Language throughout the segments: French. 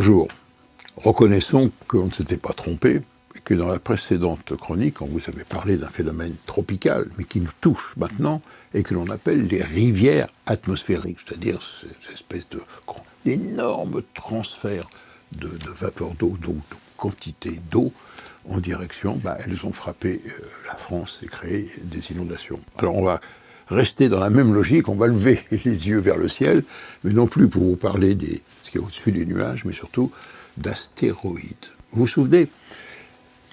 Bonjour. Reconnaissons qu'on ne s'était pas trompé et que dans la précédente chronique, on vous avait parlé d'un phénomène tropical, mais qui nous touche maintenant et que l'on appelle les rivières atmosphériques, c'est-à-dire cette espèce d'énormes transferts de vapeur d'eau, de quantité d'eau en direction, elles ont frappé la France et créé des inondations. Alors on va rester dans la même logique, on va lever les yeux vers le ciel, mais non plus pour vous parler de ce qui est au-dessus des nuages, mais surtout d'astéroïdes. Vous vous souvenez,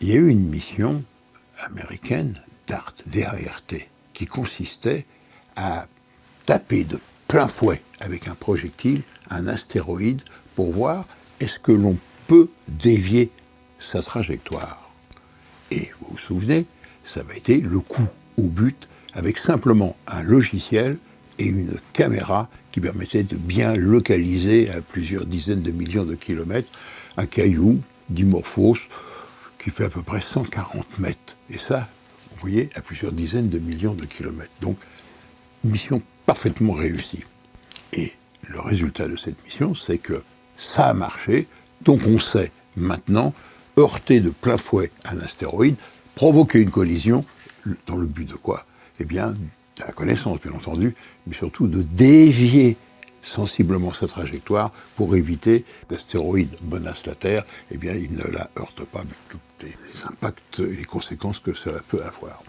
il y a eu une mission américaine, DART, D-A-R-T, qui consistait à taper de plein fouet avec un projectile un astéroïde pour voir est-ce que l'on peut dévier sa trajectoire. Et vous vous souvenez, ça avait été le coup au but avec simplement un logiciel et une caméra qui permettait de bien localiser à plusieurs dizaines de millions de kilomètres un caillou dimorphos qui fait à peu près 140 mètres. Et ça, vous voyez, à plusieurs dizaines de millions de kilomètres. Donc, une mission parfaitement réussie. Et le résultat de cette mission, c'est que ça a marché, donc on sait maintenant heurter de plein fouet un astéroïde, provoquer une collision, dans le but de quoi ? Eh bien, de la connaissance, bien entendu, mais surtout de dévier sensiblement sa trajectoire pour éviter que l'astéroïde menace la Terre, eh bien, il ne la heurte pas, avec tous les impacts et les conséquences que cela peut avoir.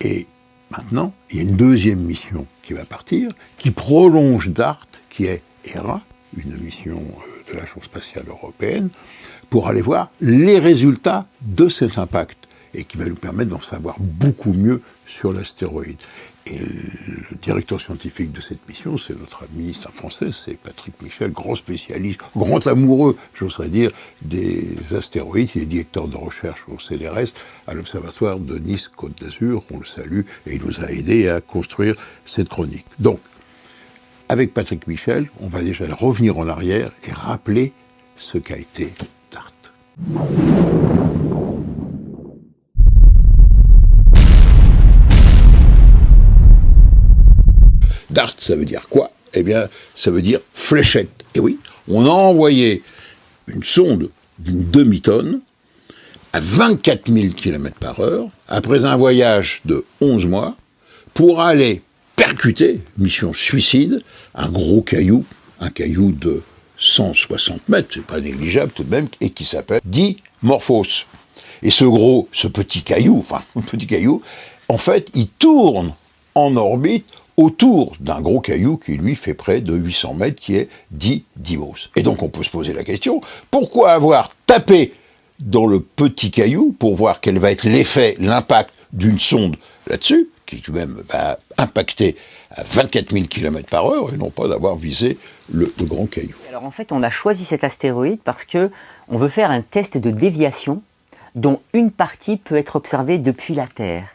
Et maintenant, il y a une deuxième mission qui va partir, qui prolonge DART, qui est Hera, une mission de l'Agence spatiale européenne, pour aller voir les résultats de cet impact, et qui va nous permettre d'en savoir beaucoup mieux sur l'astéroïde. Et le directeur scientifique de cette mission, c'est notre ministre français, c'est Patrick Michel, grand spécialiste, grand amoureux, j'oserais dire, des astéroïdes. Il est directeur de recherche au CNRS, à l'Observatoire de Nice-Côte d'Azur. On le salue et il nous a aidés à construire cette chronique. Donc, avec Patrick Michel, on va déjà revenir en arrière et rappeler ce qu'a été DART. DART, ça veut dire quoi ? Eh bien, ça veut dire fléchette. Et oui, on a envoyé une sonde d'une demi-tonne à 24 000 km/h, après un voyage de 11 mois, pour aller percuter, mission suicide, un gros caillou, un caillou de 160 mètres, c'est pas négligeable tout de même, et qui s'appelle Dimorphos. Et ce petit caillou, en fait, il tourne en orbite autour d'un gros caillou qui, lui, fait près de 800 mètres, qui est Didymos. Et donc, on peut se poser la question, pourquoi avoir tapé dans le petit caillou pour voir quel va être l'effet, l'impact d'une sonde là-dessus, qui tout de même va impacter à 24 000 km/h, et non pas d'avoir visé le grand caillou. Alors en fait, on a choisi cet astéroïde parce que on veut faire un test de déviation dont une partie peut être observée depuis la Terre.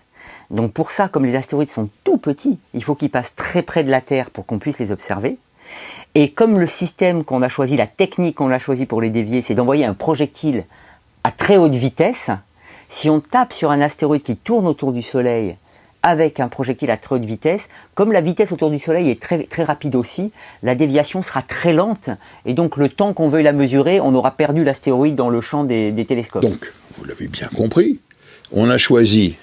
Donc pour ça, comme les astéroïdes sont tout petits, il faut qu'ils passent très près de la Terre pour qu'on puisse les observer. Et comme le système qu'on a choisi, la technique qu'on a choisi pour les dévier, c'est d'envoyer un projectile à très haute vitesse, si on tape sur un astéroïde qui tourne autour du Soleil avec un projectile à très haute vitesse, comme la vitesse autour du Soleil est très, très rapide aussi, la déviation sera très lente, et donc le temps qu'on veuille la mesurer, on aura perdu l'astéroïde dans le champ des télescopes. Donc, vous l'avez bien compris, on a choisi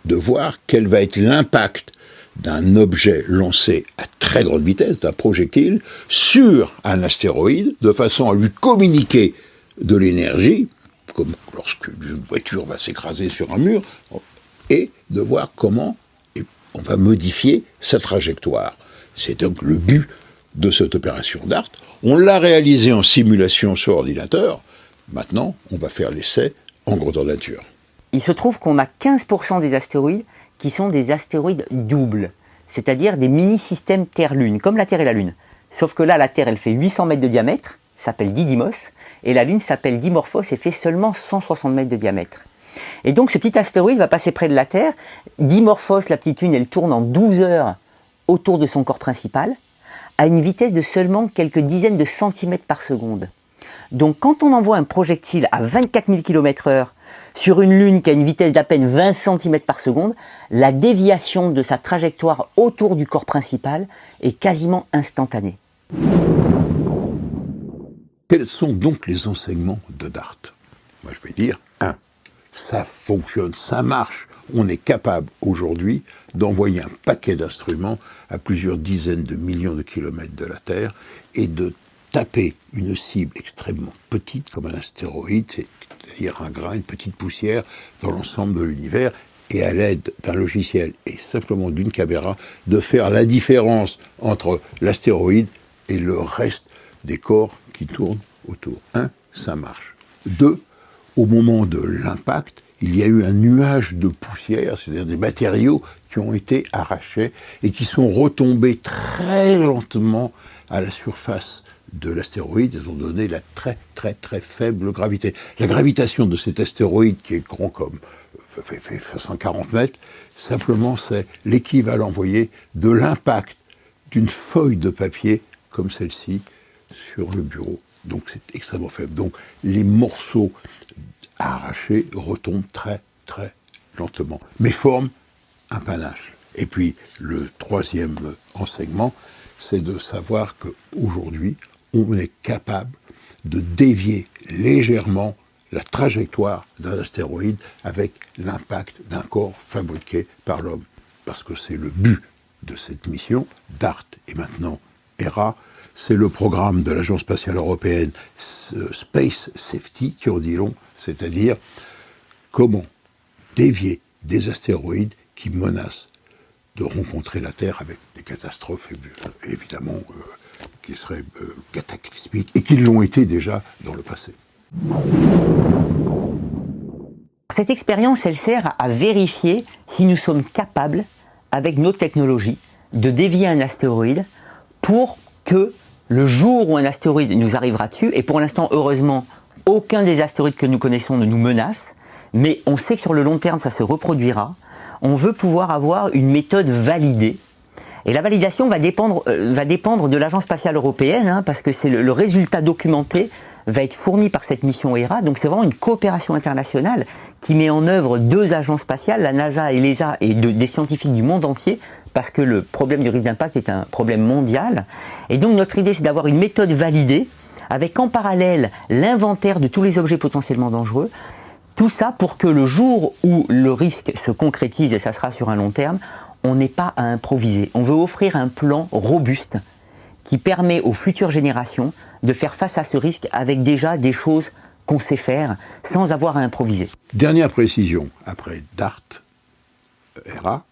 de voir quel va être l'impact d'un objet lancé à très grande vitesse, d'un projectile, sur un astéroïde, de façon à lui communiquer de l'énergie, comme lorsque une voiture va s'écraser sur un mur, et de voir comment on va modifier sa trajectoire. C'est donc le but de cette opération DART. On l'a réalisé en simulation sur ordinateur. Maintenant, on va faire l'essai en grandeur nature. Il se trouve qu'on a 15% des astéroïdes qui sont des astéroïdes doubles, c'est-à-dire des mini-systèmes Terre-Lune, comme la Terre et la Lune. Sauf que là, la Terre, elle fait 800 mètres de diamètre, s'appelle Didymos, et la Lune s'appelle Dimorphos et fait seulement 160 mètres de diamètre. Et donc ce petit astéroïde va passer près de la Terre. Dimorphos, la petite lune, elle tourne en 12 heures autour de son corps principal, à une vitesse de seulement quelques dizaines de centimètres par seconde. Donc quand on envoie un projectile à 24 000 km/h sur une lune qui a une vitesse d'à peine 20 cm par seconde, la déviation de sa trajectoire autour du corps principal est quasiment instantanée. Quels sont donc les enseignements de DART? Moi, je vais dire, ça fonctionne, ça marche. On est capable aujourd'hui d'envoyer un paquet d'instruments à plusieurs dizaines de millions de kilomètres de la Terre et de taper une cible extrêmement petite, comme un astéroïde, c'est-à-dire un grain, une petite poussière, dans l'ensemble de l'univers, et à l'aide d'un logiciel et simplement d'une caméra, de faire la différence entre l'astéroïde et le reste des corps qui tournent autour. Ça marche. 2, au moment de l'impact, il y a eu un nuage de poussière, c'est-à-dire des matériaux qui ont été arrachés et qui sont retombés très lentement à la surface de l'astéroïde. Ils ont donné la très très très faible gravité. La gravitation de cet astéroïde, qui est grand comme fait 140 mètres, simplement c'est l'équivalent, voyez, de l'impact d'une feuille de papier comme celle-ci sur le bureau. Donc c'est extrêmement faible. Donc les morceaux arrachés retombent très très lentement, mais forment un panache. Et puis le troisième enseignement, c'est de savoir qu'aujourd'hui, on est capable de dévier légèrement la trajectoire d'un astéroïde avec l'impact d'un corps fabriqué par l'homme. Parce que c'est le but de cette mission, DART et maintenant Hera, c'est le programme de l'Agence spatiale européenne Space Safety qui en dit long, c'est-à-dire comment dévier des astéroïdes qui menacent de rencontrer la Terre avec des catastrophes évidemment qui seraient cataclysmiques et qui l'ont été déjà dans le passé. Cette expérience, elle sert à vérifier si nous sommes capables, avec nos technologies, de dévier un astéroïde pour que le jour où un astéroïde nous arrivera dessus, et pour l'instant, heureusement, aucun des astéroïdes que nous connaissons ne nous menace, mais on sait que sur le long terme, ça se reproduira. On veut pouvoir avoir une méthode validée. Et la validation va dépendre de l'Agence spatiale européenne, parce que c'est le résultat documenté va être fourni par cette mission Hera. Donc c'est vraiment une coopération internationale qui met en œuvre 2 agences spatiales, la NASA et l'ESA, et des scientifiques du monde entier, parce que le problème du risque d'impact est un problème mondial. Et donc notre idée, c'est d'avoir une méthode validée, avec en parallèle l'inventaire de tous les objets potentiellement dangereux. Tout ça pour que le jour où le risque se concrétise, et ça sera sur un long terme, on n'ait pas à improviser. On veut offrir un plan robuste qui permet aux futures générations de faire face à ce risque avec déjà des choses qu'on sait faire sans avoir à improviser. Dernière précision, après DART, Hera,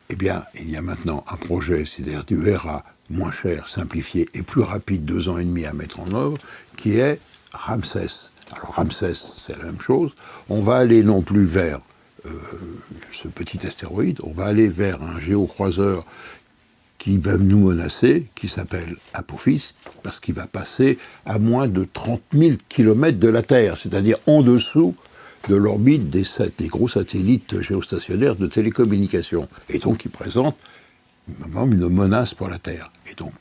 eh bien, il y a maintenant un projet, c'est-à-dire du Hera moins cher, simplifié et plus rapide, 2 ans et demi à mettre en œuvre, qui est Ramsès. Alors Ramsès, c'est la même chose. On va aller non plus vers ce petit astéroïde, on va aller vers un géocroiseur qui va nous menacer, qui s'appelle Apophis, parce qu'il va passer à moins de 30 000 km de la Terre, c'est-à-dire en dessous de l'orbite des gros satellites géostationnaires de télécommunications. Et donc, il présente une menace pour la Terre. Et donc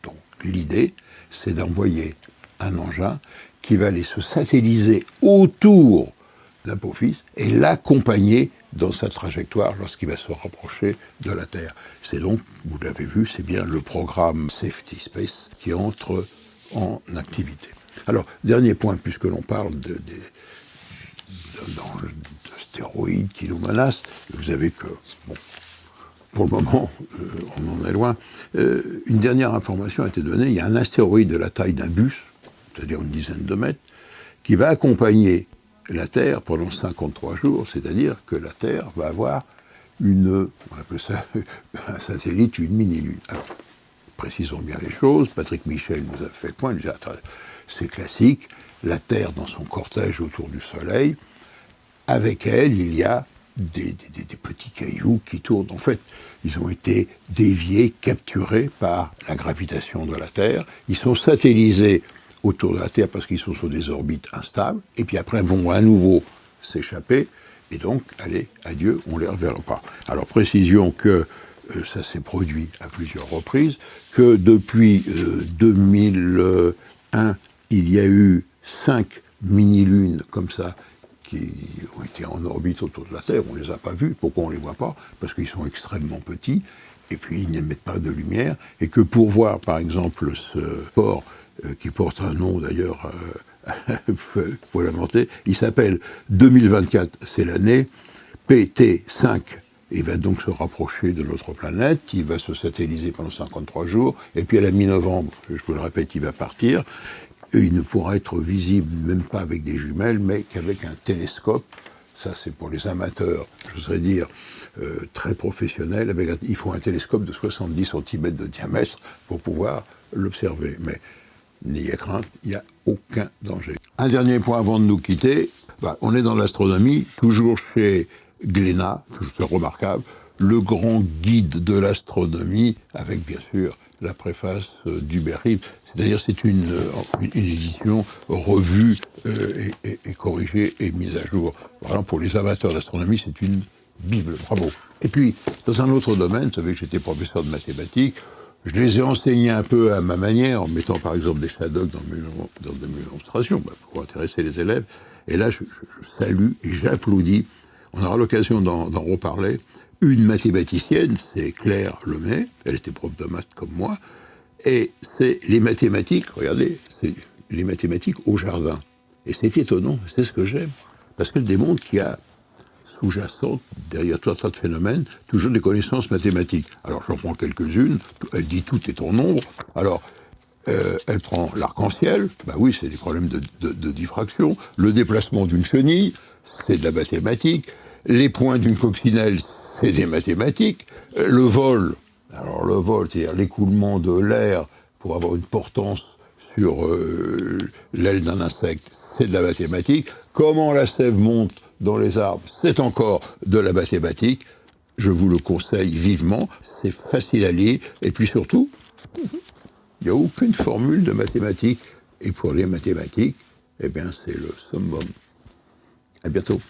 l'idée, c'est d'envoyer un engin qui va aller se satelliser autour d'Apophis et l'accompagner dans sa trajectoire lorsqu'il va se rapprocher de la Terre. C'est donc, vous l'avez vu, c'est bien le programme Safety Space qui entre en activité. Alors, dernier point, puisque l'on parle d'astéroïdes qui nous menacent, vous savez que, bon, pour le moment, on en est loin. Une dernière information a été donnée, il y a un astéroïde de la taille d'un bus, c'est-à-dire une dizaine de mètres, qui va accompagner la Terre pendant 53 jours, c'est-à-dire que la Terre va avoir on appelle ça un satellite, une mini-lune. Alors, précisons bien les choses, Patrick Michel nous a fait le point, déjà, c'est classique, la Terre dans son cortège autour du Soleil, avec elle, il y a des petits cailloux qui tournent. En fait, ils ont été déviés, capturés par la gravitation de la Terre, ils sont satellisés autour de la Terre parce qu'ils sont sur des orbites instables, et puis après vont à nouveau s'échapper, et donc, allez, adieu, on ne les reverra pas. Alors précision que ça s'est produit à plusieurs reprises, que depuis 2001, il y a eu 5 mini-lunes comme ça, qui ont été en orbite autour de la Terre, on ne les a pas vus. Pourquoi on ne les voit pas? Parce qu'ils sont extrêmement petits, et puis ils n'émettent pas de lumière, et que pour voir, par exemple, ce port qui porte un nom d'ailleurs faut l'inventer. Il s'appelle 2024, c'est l'année, PT5. Il va donc se rapprocher de notre planète, il va se satelliser pendant 53 jours, et puis à la mi-novembre, je vous le répète, il va partir. Il ne pourra être visible, même pas avec des jumelles, mais qu'avec un télescope. Ça, c'est pour les amateurs, je voudrais dire, très professionnels. Il faut un télescope de 70 cm de diamètre pour pouvoir l'observer. Mais n'ayez crainte, il n'y a aucun danger. Un dernier point avant de nous quitter. On est dans l'astronomie, toujours chez Glénat, c'est remarquable, le grand guide de l'astronomie, avec bien sûr la préface d'Hubert Reeves. C'est-à-dire c'est une édition revue et corrigée et mise à jour. Voilà, pour les amateurs d'astronomie, c'est une bible, bravo. Et puis, dans un autre domaine, vous savez que j'étais professeur de mathématiques, je les ai enseignés un peu à ma manière, en mettant par exemple des shadocks dans mes démonstrations, pour intéresser les élèves. Et là, je salue et j'applaudis, on aura l'occasion d'en reparler, une mathématicienne, c'est Claire Lemay, elle était prof de maths comme moi, et c'est les mathématiques, regardez, c'est les mathématiques au jardin. Et c'est étonnant, c'est ce que j'aime, parce qu'elle démontre qu'il y a sous-jacente, derrière tout un tas de phénomènes, toujours des connaissances mathématiques. Alors j'en prends quelques-unes, elle dit tout est en nombre, alors elle prend l'arc-en-ciel, oui, c'est des problèmes de diffraction, le déplacement d'une chenille, c'est de la mathématique, les points d'une coccinelle, c'est des mathématiques, le vol, alors le vol, c'est-à-dire l'écoulement de l'air pour avoir une portance sur l'aile d'un insecte, c'est de la mathématique, comment la sève monte dans les arbres, c'est encore de la mathématique, je vous le conseille vivement, c'est facile à lire, et puis surtout, il n'y a aucune formule de mathématiques, et pour les mathématiques, c'est le summum. À bientôt.